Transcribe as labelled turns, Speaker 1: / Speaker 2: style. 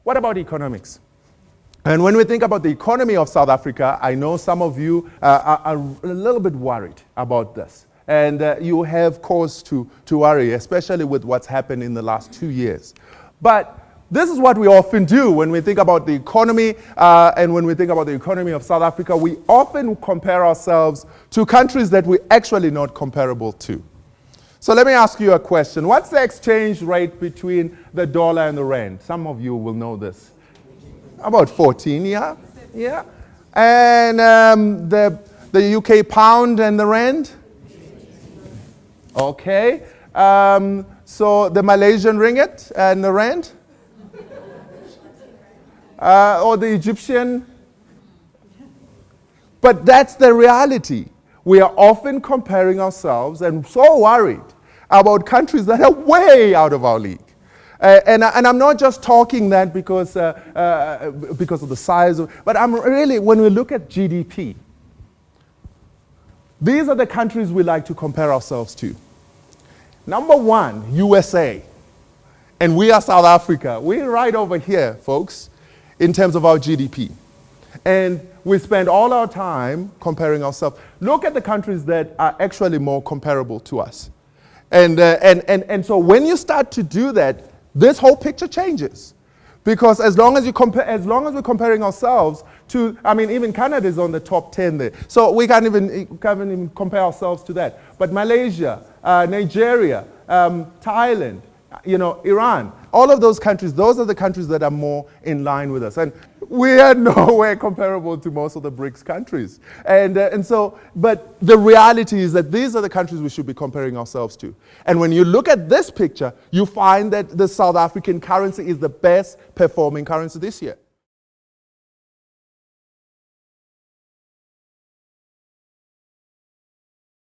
Speaker 1: what about economics? And when we think about the economy of South Africa, I know some of you are a little bit worried about this. And you have cause to worry, especially with what's happened in the last 2 years. But this is what we often do when we think about the economy, and when we think about the economy of South Africa, we often compare ourselves to countries that we're actually not comparable to. So let me ask you a question. What's the exchange rate between the dollar and the rand? Some of you will know this. About 14, yeah? Yeah. And the UK pound and the rand? Okay. So the Malaysian ringgit and the rand? Or the Egyptian? But that's the reality. We are often comparing ourselves and so worried about countries that are way out of our league. And I'm not just talking that because of the size, but I'm really, when we look at GDP, these are the countries we like to compare ourselves to. Number one, USA. And we are South Africa. We're right over here, folks, in terms of our GDP. And we spend all our time comparing ourselves. Look at the countries that are actually more comparable to us. And so when you start to do that, this whole picture changes. Because as long as we're comparing ourselves to, I mean, even Canada is on the top 10 there. So we can't even compare ourselves to that. But Malaysia, Nigeria, Thailand, Iran, all of those countries, those are the countries that are more in line with us. And we are nowhere comparable to most of the BRICS countries. But the reality is that these are the countries we should be comparing ourselves to. And when you look at this picture, you find that the South African currency is the best performing currency this year.